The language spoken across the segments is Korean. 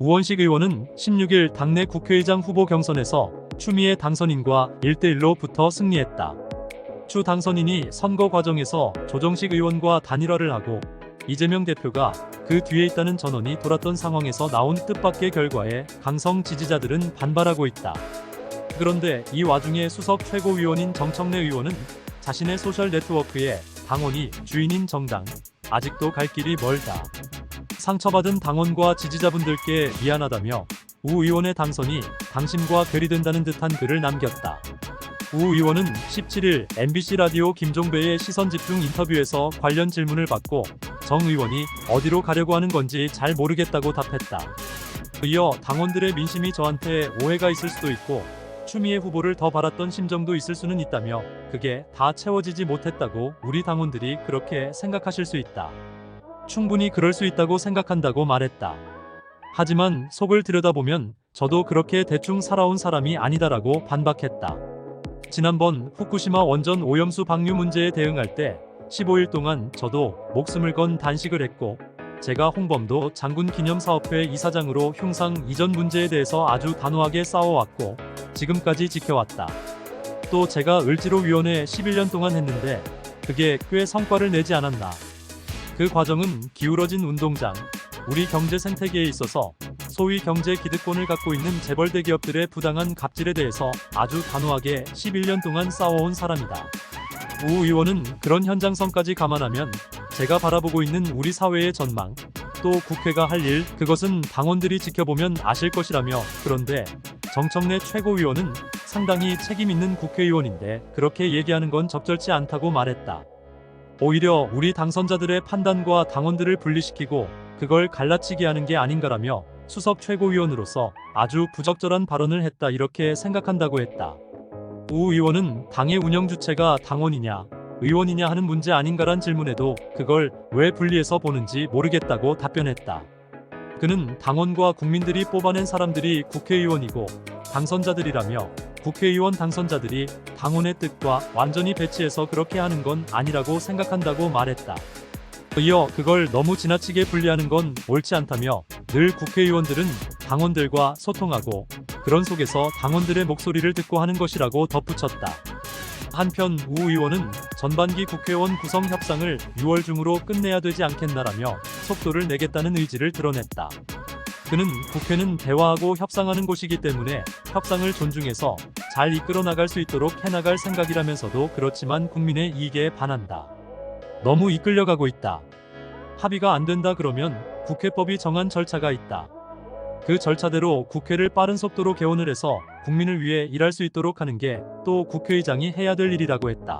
우원식 의원은 16일 당내 국회의장 후보 경선에서 추미애 당선인과 1대1로 붙어 승리했다. 추 당선인이 선거 과정에서 조정식 의원과 단일화를 하고 이재명 대표가 그 뒤에 있다는 전언이 돌았던 상황에서 나온 뜻밖의 결과에 강성 지지자들은 반발하고 있다. 그런데 이 와중에 수석 최고위원인 정청래 의원은 자신의 소셜 네트워크에 당원이 주인인 정당, 아직도 갈 길이 멀다. 상처받은 당원과 지지자분들께 미안하다며 우 의원의 당선이 당신과 괴리된다는 듯한 글을 남겼다. 우 의원은 17일 MBC 라디오 김종배의 시선집중 인터뷰에서 관련 질문을 받고 정 의원이 어디로 가려고 하는 건지 잘 모르겠다고 답했다. 이어 당원들의 민심이 저한테 오해가 있을 수도 있고 추미애 후보를 더 바랐던 심정도 있을 수는 있다며 그게 다 채워지지 못했다고 우리 당원들이 그렇게 생각하실 수 있다. 충분히 그럴 수 있다고 생각한다고 말했다. 하지만 속을 들여다보면 저도 그렇게 대충 살아온 사람이 아니다라고 반박했다. 지난번 후쿠시마 원전 오염수 방류 문제에 대응할 때 15일 동안 저도 목숨을 건 단식을 했고 제가 홍범도 장군기념사업회 이사장으로 흉상 이전 문제에 대해서 아주 단호하게 싸워왔고 지금까지 지켜왔다. 또 제가 을지로위원회 11년 동안 했는데 그게 꽤 성과를 내지 않았나. 그 과정은 기울어진 운동장, 우리 경제 생태계에 있어서 소위 경제 기득권을 갖고 있는 재벌 대기업들의 부당한 갑질에 대해서 아주 단호하게 11년 동안 싸워온 사람이다. 우 의원은 그런 현장성까지 감안하면 제가 바라보고 있는 우리 사회의 전망, 또 국회가 할 일, 그것은 당원들이 지켜보면 아실 것이라며 그런데 정청래 최고위원은 상당히 책임있는 국회의원인데 그렇게 얘기하는 건 적절치 않다고 말했다. 오히려 우리 당선자들의 판단과 당원들을 분리시키고 그걸 갈라치기 하는 게 아닌가라며 수석 최고위원으로서 아주 부적절한 발언을 했다 이렇게 생각한다고 했다. 우 의원은 당의 운영 주체가 당원이냐 의원이냐 하는 문제 아닌가란 질문에도 그걸 왜 분리해서 보는지 모르겠다고 답변했다. 그는 당원과 국민들이 뽑아낸 사람들이 국회의원이고 당선자들이라며 국회의원 당선자들이 당원의 뜻과 완전히 배치해서 그렇게 하는 건 아니라고 생각한다고 말했다. 이어 그걸 너무 지나치게 분리하는 건 옳지 않다며 늘 국회의원들은 당원들과 소통하고 그런 속에서 당원들의 목소리를 듣고 하는 것이라고 덧붙였다. 한편 우 의원은 전반기 국회의원 구성 협상을 6월 중으로 끝내야 되지 않겠나라며 속도를 내겠다는 의지를 드러냈다. 그는 국회는 대화하고 협상하는 곳이기 때문에 협상을 존중해서 잘 이끌어 나갈 수 있도록 해나갈 생각이라면서도 그렇지만 국민의 이익에 반한다. 너무 이끌려가고 있다. 합의가 안 된다 그러면 국회법이 정한 절차가 있다. 그 절차대로 국회를 빠른 속도로 개원을 해서 국민을 위해 일할 수 있도록 하는 게 또 국회의장이 해야 될 일이라고 했다.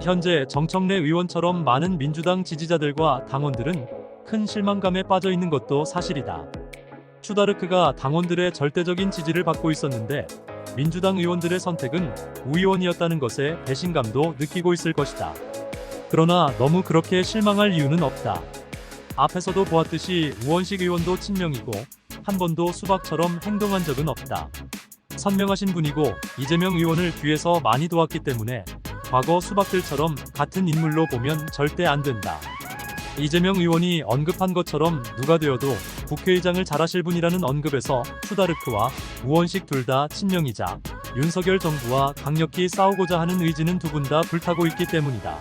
현재 정청래 의원처럼 많은 민주당 지지자들과 당원들은 큰 실망감에 빠져 있는 것도 사실이다. 추다르크가 당원들의 절대적인 지지를 받고 있었는데 민주당 의원들의 선택은 우 의원이었다는 것에 배신감도 느끼고 있을 것이다. 그러나 너무 그렇게 실망할 이유는 없다. 앞에서도 보았듯이 우원식 의원도 친명이고 한 번도 수박처럼 행동한 적은 없다. 선명하신 분이고 이재명 의원을 뒤에서 많이 도왔기 때문에 과거 수박들처럼 같은 인물로 보면 절대 안 된다. 이재명 의원이 언급한 것처럼 누가 되어도 국회의장을 잘하실 분이라는 언급에서 추다르크와 우원식 둘 다 친명이자 윤석열 정부와 강력히 싸우고자 하는 의지는 두 분 다 불타고 있기 때문이다.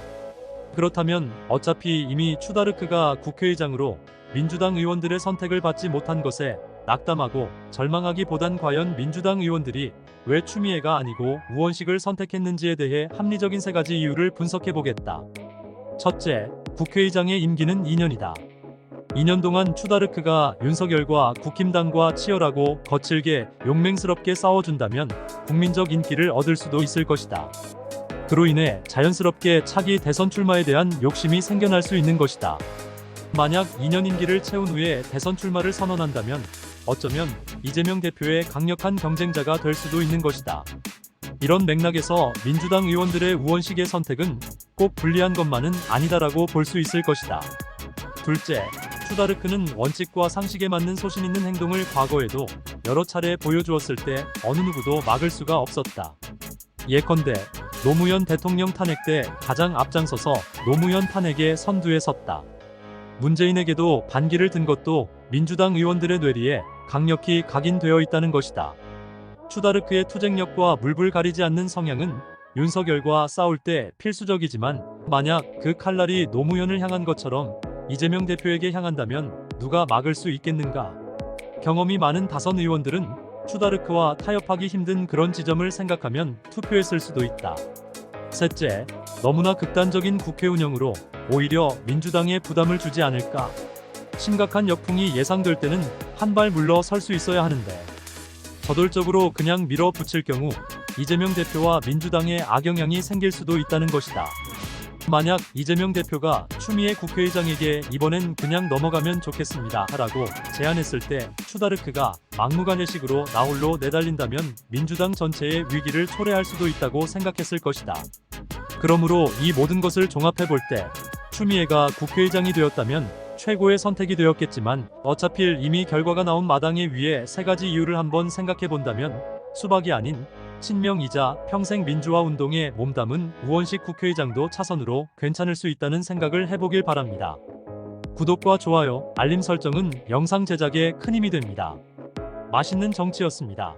그렇다면 어차피 이미 추다르크가 국회의장으로 민주당 의원들의 선택을 받지 못한 것에 낙담하고 절망하기보단 과연 민주당 의원들이 왜 추미애가 아니고 우원식을 선택했는지에 대해 합리적인 세 가지 이유를 분석해보겠다. 첫째, 국회의장의 임기는 2년이다. 2년 동안 추다르크가 윤석열과 국힘당과 치열하고 거칠게 용맹스럽게 싸워준다면 국민적 인기를 얻을 수도 있을 것이다. 그로 인해 자연스럽게 차기 대선 출마에 대한 욕심이 생겨날 수 있는 것이다. 만약 2년 임기를 채운 후에 대선 출마를 선언한다면 어쩌면 이재명 대표의 강력한 경쟁자가 될 수도 있는 것이다. 이런 맥락에서 민주당 의원들의 우원식의 선택은 꼭 불리한 것만은 아니다라고 볼 수 있을 것이다. 둘째, 추다르크는 원칙과 상식에 맞는 소신 있는 행동을 과거에도 여러 차례 보여주었을 때 어느 누구도 막을 수가 없었다. 예컨대 노무현 대통령 탄핵 때 가장 앞장서서 노무현 탄핵의 선두에 섰다. 문재인에게도 반기를 든 것도 민주당 의원들의 뇌리에 강력히 각인되어 있다는 것이다. 추다르크의 투쟁력과 물불 가리지 않는 성향은 윤석열과 싸울 때 필수적이지만 만약 그 칼날이 노무현을 향한 것처럼 이재명 대표에게 향한다면 누가 막을 수 있겠는가? 경험이 많은 다선 의원들은 추다르크와 타협하기 힘든 그런 지점을 생각하면 투표했을 수도 있다. 셋째, 너무나 극단적인 국회 운영으로 오히려 민주당에 부담을 주지 않을까? 심각한 역풍이 예상될 때는 한 발 물러설 수 있어야 하는데 저돌적으로 그냥 밀어붙일 경우 이재명 대표와 민주당의 악영향이 생길 수도 있다는 것이다. 만약 이재명 대표가 추미애 국회의장에게 이번엔 그냥 넘어가면 좋겠습니다 라고 제안했을 때 추다르크가 막무가내식으로 나홀로 내달린다면 민주당 전체의 위기를 초래할 수도 있다고 생각했을 것이다. 그러므로 이 모든 것을 종합해 볼 때 추미애가 국회의장이 되었다면 최고의 선택이 되었겠지만 어차피 이미 결과가 나온 마당에 위에 세 가지 이유를 한번 생각해 본다면 수박이 아닌 친명이자 평생 민주화 운동에 몸담은 우원식 국회의장도 차선으로 괜찮을 수 있다는 생각을 해보길 바랍니다. 구독과 좋아요, 알림 설정은 영상 제작에 큰 힘이 됩니다. 맛있는 정치였습니다.